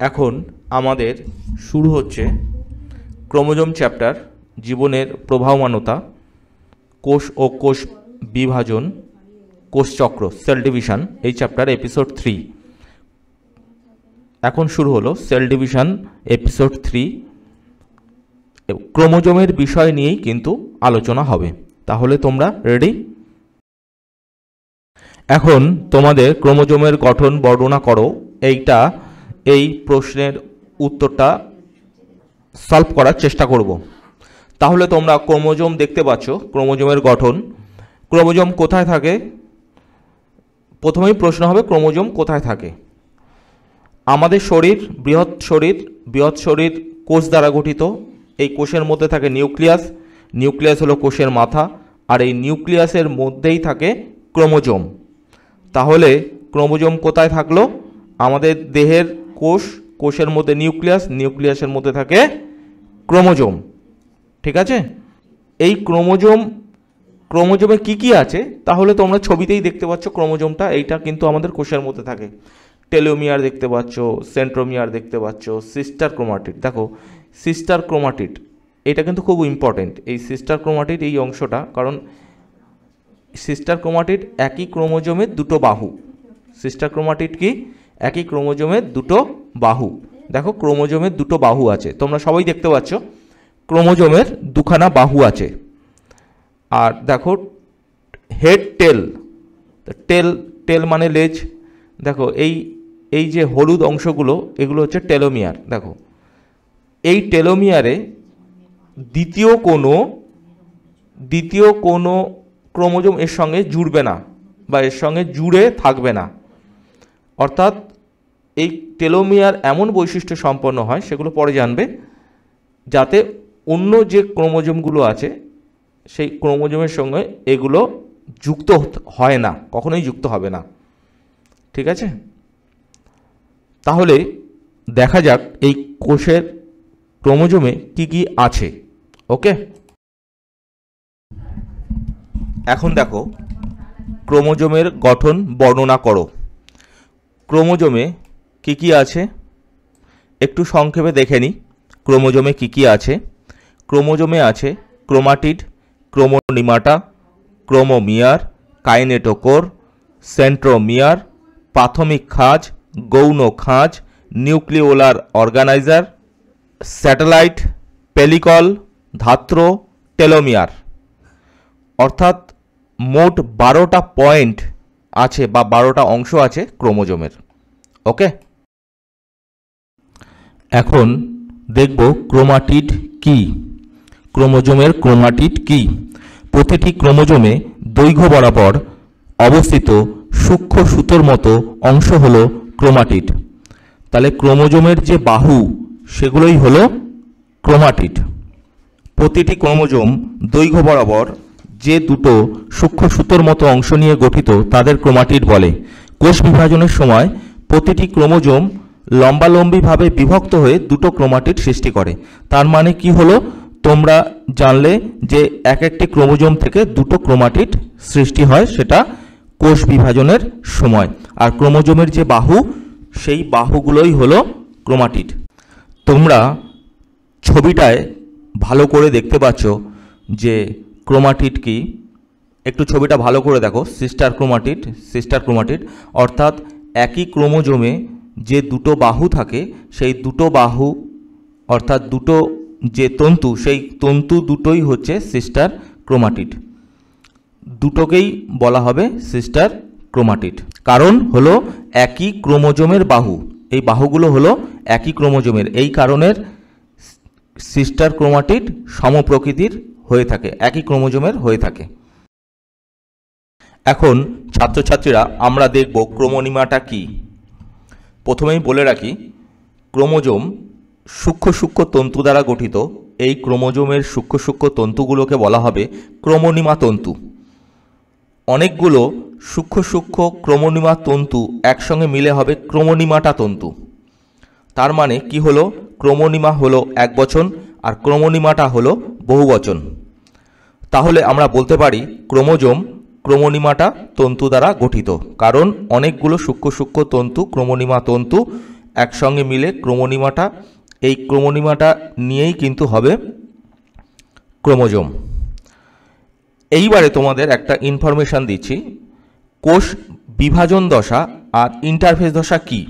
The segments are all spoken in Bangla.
এখন আমাদের শুরু হচ্ছে ক্রোমোজোম চ্যাপ্টার, জীবনের প্রবাহমানতা, কোষ ও কোষ বিভাজন, কোষচক্র, সেল ডিভিশন, এই চ্যাপ্টার এপিসোড 3। এখন শুরু হলো সেল ডিভিশন এপিসোড 3। ক্রোমোজোমের বিষয় নিয়েই কিন্তু আলোচনা হবে। তাহলে তোমরা রেডি? এখন তোমাদের ক্রোমোজোমের গঠন বর্ণনা করো, এই প্রশ্নের উত্তরটা সলভ করার চেষ্টা করব। তাহলে তোমরা ক্রোমোজোম দেখতে পাচ্ছ, ক্রোমোজোমের গঠন। ক্রোমোজোম কোথায় থাকে? প্রথমেই প্রশ্ন হবে ক্রোমোজোম কোথায় থাকে। আমাদের শরীর বৃহৎ শরীর কোষ দ্বারা গঠিত। এই কোষের মধ্যে থাকে নিউক্লিয়াস। নিউক্লিয়াস হলো কোষের মাথা, আর এই নিউক্লিয়াসের মধ্যেই থাকে ক্রোমোজোম। তাহলে ক্রোমোজোম কোথায় থাকলো? আমাদের দেহের কোষের মধ্যে নিউক্লিয়াস, নিউক্লিয়াসের মধ্যে থাকে ক্রোমোজোম। ঠিক আছে? এই ক্রোমোজোমে কি আছে তাহলে তোমরা ছবিতেই দেখতে পাচ্ছ ক্রোমোজোমটা। এইটা কিন্তু আমাদের কোষের মধ্যে থাকে। টেলোমিয়ার দেখতে পাচ্ছ, সেন্ট্রোমিয়ার দেখতে পাচ্ছ, সিস্টার ক্রোমাটিড। দেখো সিস্টার ক্রোমাটিড, এটা কিন্তু খুব ইম্পর্টেন্ট, এই সিস্টার ক্রোমাটিড এই অংশটা। কারণ সিস্টার ক্রোমাটিড একই ক্রোমোজোমের দুটো বাহু। সিস্টার ক্রোমাটিড কি? একই ক্রোমোজোমের দুটো বাহু। দেখো ক্রোমোজোমের দুটো বাহু আছে, তোমরা সবাই দেখতে পাচ্ছ ক্রোমোজোমের দুখানা বাহু আছে। আর দেখো হেড টেল মানে লেজ। দেখো এই যে হলুদ অংশগুলো, এগুলো হচ্ছে টেলোমিয়ার। দেখো এই টেলোমিয়ারে দ্বিতীয় কোনো ক্রোমোজোম এর সঙ্গে জুড়বে না বা এর সঙ্গে জুড়ে থাকবে না। অর্থাৎ এই টেলোমিয়ার এমন বৈশিষ্ট্য সম্পন্ন হয়, সেগুলো পরে জানবে, যাতে অন্য যে ক্রোমোজোমগুলো আছে সেই ক্রোমোজোমের সঙ্গে এগুলো যুক্ত হয় না, কখনোই যুক্ত হবে না। ঠিক আছে? তাহলে দেখা যাক এই কোষের ক্রোমোজোমে কি আছে। ওকে, এখন দেখো ক্রোমোজোমের গঠন বর্ণনা করো। ক্রোমোজোমে কি আছে একটু সংক্ষেপে দেখে নিই। ক্রোমোজোমে কি আছে? ক্রোমোজোমে আছে ক্রোমাটিড, ক্রোমোনিমাটা, ক্রোমোমিয়ার, কাইনেটোকোর, সেন্ট্রোমিয়ার, প্রাথমিক খাঁজ, গৌণ খাঁজ, নিউক্লিওলার অর্গানাইজার, স্যাটেলাইট, পেলিকল, ধাত্র, টেলোমিয়ার। অর্থাৎ মোট 12টা পয়েন্ট আছে বা 12টা অংশ আছে ক্রোমোজোমের। ওকে, এখন দেখব ক্রোমাটিড কি। ক্রোমোজোমের ক্রোমাটিড কি? প্রতিটি ক্রোমোজোমে দৈর্ঘ্য বরাবর অবস্থিত সূক্ষ্ম সুতোর মতো অংশ হলো ক্রোমাটিড। তাহলে ক্রোমোজোমের যে বাহু সেগুলোই হলো ক্রোমাটিড। প্রতিটি ক্রোমোজোম দৈর্ঘ্য বরাবর যে দুটো সূক্ষ্ম সুতোর মতো অংশ নিয়ে গঠিত তাদের ক্রোমাটিড বলে। কোষ বিভাজনের সময় প্রতিটি ক্রোমোজোম লম্বালম্বিভাবে বিভক্ত হয়ে দুটো ক্রোমাটিড সৃষ্টি করে। তার মানে কি হলো? তোমরা জানলে যে একটি ক্রোমোজোম থেকে দুটো ক্রোমাটিড সৃষ্টি হয়, সেটা কোষ বিভাজনের সময়। আর ক্রোমোজোমের যে বাহু, সেই বাহুগুলোই হলো ক্রোমাটিড। তোমরা ছবিটায় ভালো করে দেখতে পাচ্ছ যে ক্রোমাটিড কি। একটু ছবিটা ভালো করে দেখো। সিস্টার ক্রোমাটিড অর্থাৎ একই ক্রোমোজোমে যে দুটো বাহু থাকে, সেই দুটো বাহু অর্থাৎ দুটো যে তন্তু, সেই তন্তু দুটোই হচ্ছে সিস্টার ক্রোমাটিড। দুটোকেই বলা হবে সিস্টার ক্রোমাটিড, কারণ হলো একই ক্রোমোজোমের বাহু। এই বাহুগুলো হলো একই ক্রোমোজোমের, এই কারণের সিস্টার ক্রোমাটিড সমপ্রকৃতির হয়ে থাকে, একই ক্রোমোজোমের হয়ে থাকে। এখন ছাত্রছাত্রীরা আমরা দেখব ক্রোমোনিমাটা কি। প্রথমেই বলে রাখি, ক্রোমোজোম সূক্ষ্ম তন্তু দ্বারা গঠিত। এই ক্রোমোজোমের সূক্ষ্ম তন্তুগুলোকে বলা হবে ক্রোমোনিমা তন্তু। অনেকগুলো সূক্ষ্ম ক্রোমোনিমা তন্তু একসঙ্গে মিলে হবে ক্রোমোনিমাটা তন্তু। তার মানে কি হলো? ক্রোমোনিমা হলো একবচন আর ক্রোমোনিমাটা হলো বহুবচন। তাহলে আমরা বলতে পারি ক্রোমোজোম ক্রোমোনিমাটা তন্তু দ্বারা গঠিত, কারণ অনেকগুলো সূক্ষ্ম তন্তু ক্রোমোনিমা তন্তু একসঙ্গে মিলে ক্রোমোনিমাটা, এই ক্রোমোনিমাটা নিয়েই কিন্তু হবে ক্রোমোজোম। এইবারে তোমাদের একটা ইনফরমেশান দিচ্ছি, কোষ বিভাজন দশা আর ইন্টারফেস দশা কি।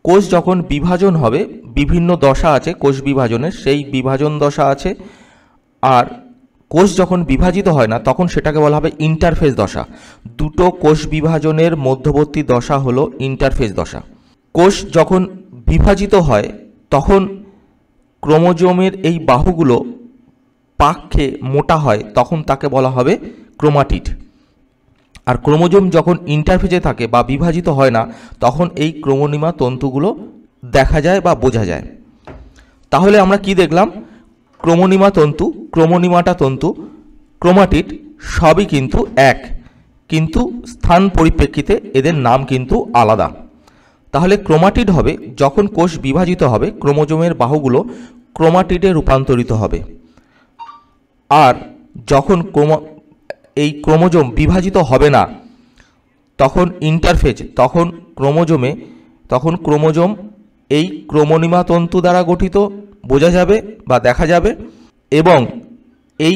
কোষ যখন বিভাজন হবে, বিভিন্ন দশা আছে কোষ বিভাজনের, সেই বিভাজন দশা আছে। আর কোষ যখন বিভাজিত হয় না তখন সেটাকে বলা হবে ইন্টারফেস দশা। দুটো কোষ বিভাজনের মধ্যবর্তী দশা হলো ইন্টারফেস দশা। কোষ যখন বিভাজিত হয় তখন ক্রোমোজোমের এই বাহুগুলো পাক খেয়ে মোটা হয়, তখন তাকে বলা হবে ক্রোমাটিড। আর ক্রোমোজোম যখন ইন্টারফেজে থাকে বা বিভাজিত হয় না তখন এই ক্রোমোনিমা তন্তুগুলো দেখা যায় বা বোঝা যায়। তাহলে আমরা কি দেখলাম, ক্রোমোনিমা তন্তু, ক্রোমোনিমাটা তন্তু, ক্রোমাটিড সবই কিন্তু এক, কিন্তু স্থান পরিপ্রেক্ষিতে এদের নাম কিন্তু আলাদা। তাহলে ক্রোমাটিড হবে যখন কোষ বিভাজিত হবে, ক্রোমোজোমের বাহুগুলো ক্রোমাটিডে রূপান্তরিত হবে। আর যখন এই ক্রোমোজোম বিভাজিত হবে না তখন ইন্টারফেজ, তখন ক্রোমোজোম এই ক্রোমোনিমা তন্তু দ্বারা গঠিত বোঝা যাবে বা দেখা যাবে, এবং এই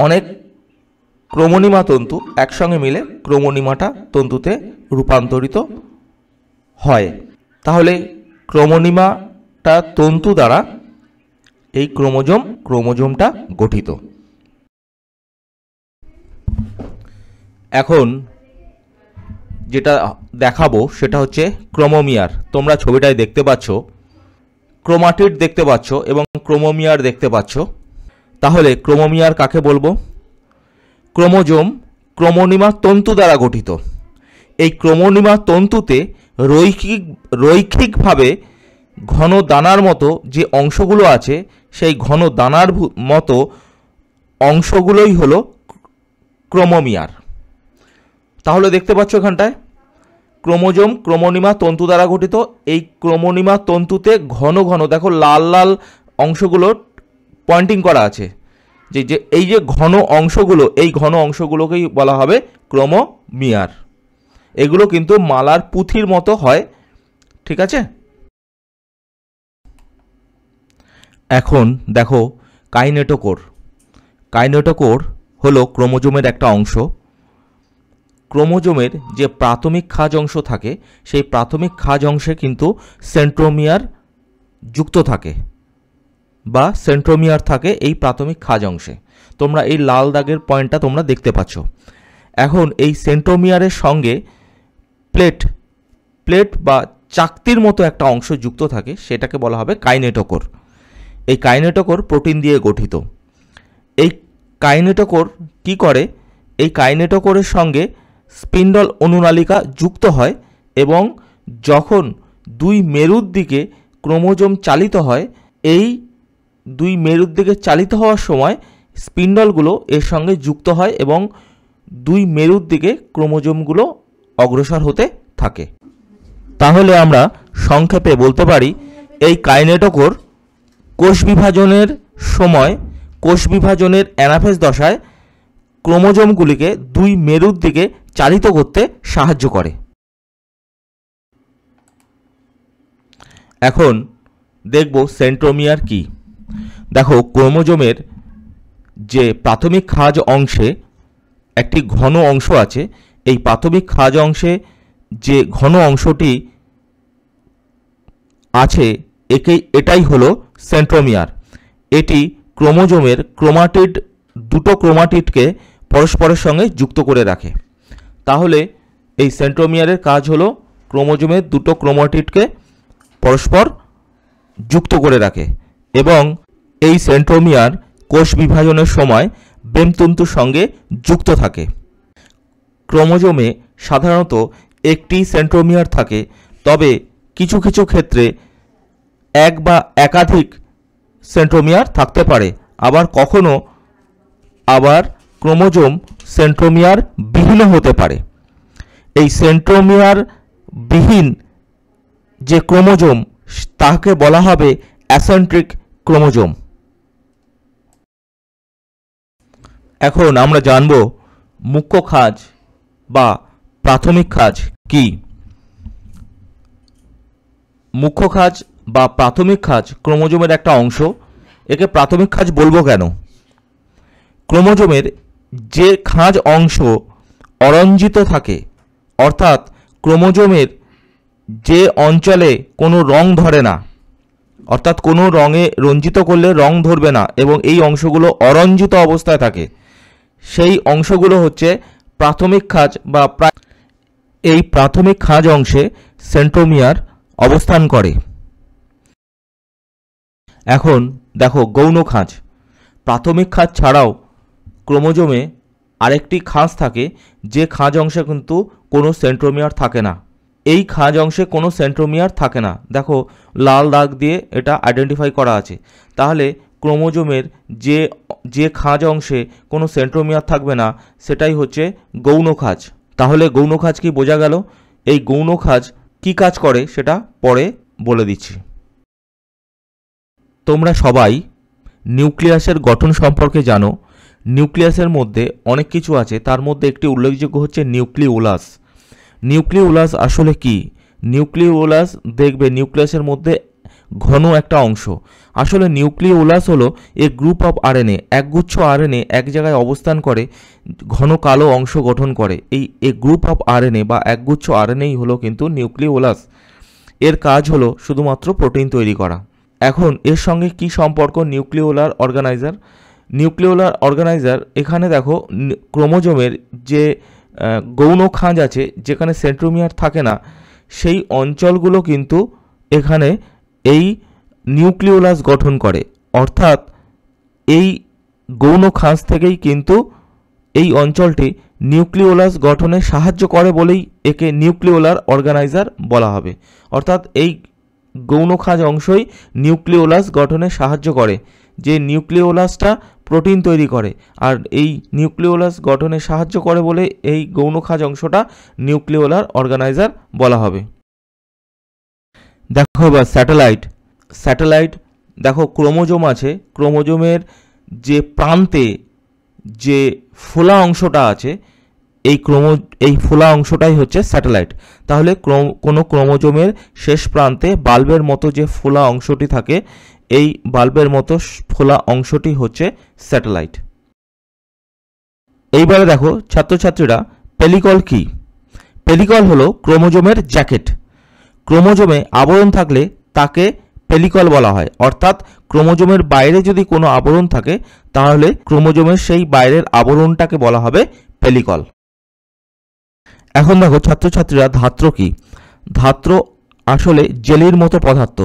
অনেক ক্রোমোনিমা তন্তু একসঙ্গে মিলে ক্রোমোনিমাটা তন্তুতে রূপান্তরিত হয়। তাহলে ক্রোমোনিমাটা তন্তু দ্বারা এই ক্রোমোজোমটা গঠিত। এখন যেটা দেখাবো সেটা হচ্ছে ক্রোমোমিয়ার। তোমরা ছবিটায় দেখতে পাচ্ছ ক্রোমাটিড দেখতে পাচ্ছ এবং ক্রোমোমিয়ার দেখতে পাচ্ছ। তাহলে ক্রোমোমিয়ার কাকে বলবো? ক্রোমোজোম ক্রোমোনিমা তন্তু দ্বারা গঠিত। এই ক্রোমোনিমা তন্তুতে রৈখিকভাবে ঘন দানার মতো যে অংশগুলো আছে সেই ঘন দানার মতো অংশগুলোই হলো ক্রোমোমিয়ার। তাহলে দেখতে পাচ্ছ এখানটায় ক্রোমোজোম ক্রোমোনিমা তন্তু দ্বারা গঠিত। এই ক্রোমোনিমা তন্তুতে ঘন ঘন দেখো লাল লাল অংশগুলো পয়েন্টিং করা আছে, যে এই যে ঘন অংশগুলো, এই ঘন অংশগুলোকেই বলা হবে ক্রোমোমিয়ার। এগুলো কিন্তু মালার পুঁথির মতো হয়, ঠিক আছে। এখন দেখো কাইনেটোকোর। কাইনেটোকোর হলো ক্রোমোজোমের একটা অংশ। ক্রোমোজোমের যে প্রাথমিক খাঁজ অংশ থাকে সেই প্রাথমিক খাঁজ অংশে কিন্তু সেন্ট্রোমিয়ার যুক্ত থাকে বা সেন্ট্রোমিয়ার থাকে এই প্রাথমিক খাঁজ অংশে। তোমরা এই লাল দাগের পয়েন্টটা তোমরা দেখতে পাচ্ছ। এখন এই সেন্ট্রোমিয়ারের সঙ্গে প্লেট বা চাকতির মতো একটা অংশ যুক্ত থাকে, সেটাকে বলা হবে কাইনেটোকোর। এই কাইনেটোকোর প্রোটিন দিয়ে গঠিত। এই কাইনেটোকোর কি করে? এই কাইনেটোকোরের সঙ্গে স্পিন্ডল অনুনালিকা যুক্ত হয় এবং যখন দুই মেরুর দিকে ক্রোমোজোম চালিত হয়, এই দুই মেরুর দিকে চালিত হওয়ার সময় স্পিন্ডলগুলো এর সঙ্গে যুক্ত হয় এবং দুই মেরুর দিকে ক্রোমোজোমগুলো অগ্রসর হতে থাকে। তাহলে আমরা সংক্ষেপে বলতে পারি এই কাইনেটোকোর কোষ বিভাজনের সময়, কোষ বিভাজনের অ্যানাফেজ দশায় ক্রোমোজোমগুলিকে দুই মেরুর দিকে চালিত করতে সাহায্য করে। এখন দেখব সেন্ট্রোমিয়ার কি। দেখো ক্রোমোজোমের যে প্রাথমিক খাঁজ অংশে একটি ঘন অংশ আছে, এই প্রাথমিক খাঁজ অংশে যে ঘন অংশটি আছে এটাই হলো সেন্ট্রোমিয়ার। এটি ক্রোমোজোমের দুটো ক্রোমাটিডকে পরস্পরের সঙ্গে যুক্ত করে রাখে। তাহলে এই সেন্ট্রোমিয়ারের কাজ হলো ক্রোমোজোমের দুটো ক্রোমাটিডকে পরস্পর যুক্ত করে রাখে এবং এই সেন্ট্রোমিয়ার কোষ বিভাজনের সময় ব্রেনতন্তুর সঙ্গে যুক্ত থাকে। ক্রোমোজোমে সাধারণত একটি সেন্ট্রোমিয়ার থাকে, তবে কিছু কিছু ক্ষেত্রে এক বা একাধিক সেন্ট্রোমিয়ার থাকতে পারে। আবার ক্রোমোজোম সেন্ট্রোমিয়ার বিহীন হতে পারে। এই সেন্ট্রোমিয়ার বিহীন যে ক্রোমোজোম তাকে বলা হবে অ্যাসেন্ট্রিক ক্রোমোজোম। এখন আমরা জানব মুখ্য খাঁজ বা প্রাথমিক খাঁজ কি। মুখ্য খাঁজ বা প্রাথমিক খাঁজ ক্রোমোজোমের একটা অংশ। একে প্রাথমিক খাঁজ বলবো কেন? ক্রোমোজোমের যে খাঁজ অংশ অরঞ্জিত থাকে, অর্থাৎ ক্রোমোজোমের যে অঞ্চলে কোনো রং ধরে না, অর্থাৎ কোনো রঙে রঞ্জিত করলে রং ধরবে না এবং এই অংশগুলো অরঞ্জিত অবস্থায় থাকে, সেই অংশগুলো হচ্ছে প্রাথমিক খাঁজ বা এই প্রাথমিক খাঁজ অংশে সেন্ট্রোমিয়ার অবস্থান করে। এখন দেখো গৌণ খাঁজ। প্রাথমিক খাঁজ ছাড়াও ক্রোমোজোমে আরেকটি খাঁজ থাকে, যে খাঁজ অংশে কিন্তু কোনো সেন্ট্রোমিয়ার থাকে না। এই খাঁজ অংশে কোনো সেন্ট্রোমিয়ার থাকে না, দেখো লাল দাগ দিয়ে এটা আইডেন্টিফাই করা আছে। তাহলে ক্রোমোজোমের যে খাঁজ অংশে কোনো সেন্ট্রোমিয়ার থাকবে না সেটাই হচ্ছে গৌণ খাঁজ। তাহলে গৌণ খাঁজ কি বোঝা গেল? এই গৌণ খাঁজ কী কাজ করে সেটা পরে বলে দিচ্ছি। তোমরা সবাই নিউক্লিয়াসের গঠন সম্পর্কে জানো। নিউক্লিয়াসের মধ্যে অনেক কিছু আছে, তার মধ্যে একটি উল্লেখযোগ্য হচ্ছে নিউক্লিওলাস। নিউক্লিওলাস আসলে কি? নিউক্লিওলাস দেখবে নিউক্লিয়াসের মধ্যে ঘন একটা অংশ। আসলে নিউক্লিওলাস হলো এ গ্রুপ অফ আরএনএ, একগুচ্ছ আরএনএ এক জায়গায় অবস্থান করে ঘন কালো অংশ গঠন করে। এই গ্রুপ অফ আরএনএ বা একগুচ্ছ আরএনএই হলো কিন্তু নিউক্লিওলাস। এর কাজ হলো শুধুমাত্র প্রোটিন তৈরি করা। এখন এর সঙ্গে কি সম্পর্ক নিউক্লিওলার অর্গানাইজার? নিউক্লিওলার অর্গানাইজার এখানে দেখো ক্রোমোজোমের যে গৌণ খাঁজ আছে যেখানে সেন্ট্রোমিয়ার থাকে না, সেই অঞ্চলগুলো কিন্তু এখানে এই নিউক্লিওলাস গঠন করে। অর্থাৎ এই গৌণ খাঁজ থেকেই কিন্তু এই অঞ্চলটি নিউক্লিওলাস গঠনে সাহায্য করে বলেই একে নিউক্লিওলার অর্গানাইজার বলা হবে। অর্থাৎ এই গৌণ খাঁজ অংশই নিউক্লিওলাস গঠনে সাহায্য করে, যে নিউক্লিওলাসটা প্রোটিন তৈরি করে, আর এই নিউক্লিওলাস গঠনে সাহায্য করে বলে এই গৌণ খাঁজ অংশটা নিউক্লিওলার অর্গানাইজার বলা হবে। দেখো এবার স্যাটেলাইট। স্যাটেলাইট দেখো ক্রোমোজোম আছে, ক্রোমোজোমের যে প্রান্তে যে ফোলা অংশটা আছে এই ফোলা অংশটাই হচ্ছে স্যাটেলাইট। তাহলে কোনো ক্রোমোজোমের শেষ প্রান্তে বাল্বের মতো যে ফোলা অংশটি থাকে, এই বাল্বের মতো ফোলা অংশটি হচ্ছে স্যাটেলাইট। এইবারে দেখো ছাত্রছাত্রীরা, পেলিকল কি? পেলিকল হলো ক্রোমোজোমের জ্যাকেট। ক্রোমোজোমে আবরণ থাকলে তাকে পেলিকল বলা হয়। অর্থাৎ ক্রোমোজোমের বাইরে যদি কোনো আবরণ থাকে তাহলে ক্রোমোজোমের সেই বাইরের আবরণটাকে বলা হবে পেলিকল। এখন দেখো ছাত্রছাত্রীরা, ধাত্র কি? ধাত্র আসলে জেলির মতো পদার্থ।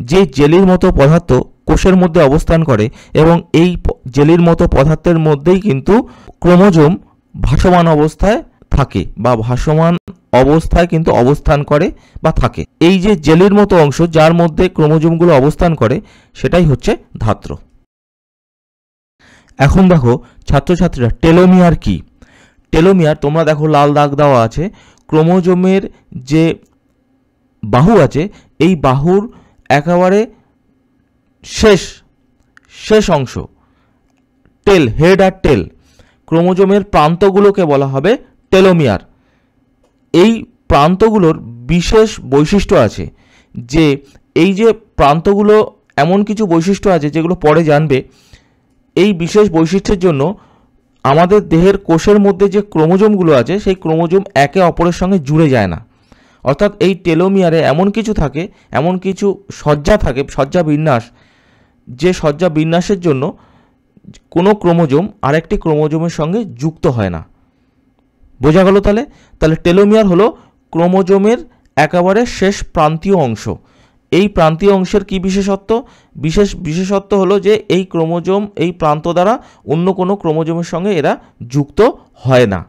যে জেলির মতো পদার্থ কোষের মধ্যে অবস্থান করে এবং এই জেলির মতো পদার্থের মধ্যেই কিন্তু ক্রোমোজোম ভাসমান অবস্থায় থাকে বা ভাসমান অবস্থায় কিন্তু অবস্থান করে বা থাকে। এই যে জেলির মতো অংশ যার মধ্যে ক্রোমোজোমগুলো অবস্থান করে সেটাই হচ্ছে ধাত্র। এখন দেখো ছাত্রছাত্রীরা, টেলোমিয়ার কি? টেলোমিয়ার তোমরা দেখো লাল দাগ দেওয়া আছে। ক্রোমোজোমের যে বাহু আছে এই বাহুর একেবারে শেষ অংশ, টেল, হেড আর টেল, ক্রোমোজোমের প্রান্তগুলোকে বলা হবে টেলোমিয়ার। এই প্রান্তগুলোর বিশেষ বৈশিষ্ট্য আছে, যে এই যে প্রান্তগুলো এমন কিছু বৈশিষ্ট্য আছে যেগুলো পরে জানবে। এই বিশেষ বৈশিষ্ট্যের জন্য আমাদের দেহের কোষের মধ্যে যে ক্রোমোজোমগুলো আছে সেই ক্রোমোজোম একে অপরের সঙ্গে জুড়ে যায় না। অর্থাৎ এই টেলোমিয়ারে এমন কিছু থাকে, এমন কিছু সজ্জা থাকে, সজ্জা বিন্যাস, যে সজ্জা বিন্যাসের জন্য কোনো ক্রোমোজোম আরেকটি ক্রোমোজোমের সঙ্গে যুক্ত হয় না। বোঝা গেল? তাহলে টেলোমিয়ার হলো ক্রোমোজোমের একেবারে শেষ প্রান্তীয় অংশ। এই প্রান্তীয় অংশের কি বিশেষত্ব? বিশেষত্ব হলো যে এই ক্রোমোজোম এই প্রান্ত দ্বারা অন্য কোনো ক্রোমোজোমের সঙ্গে এরা যুক্ত হয় না।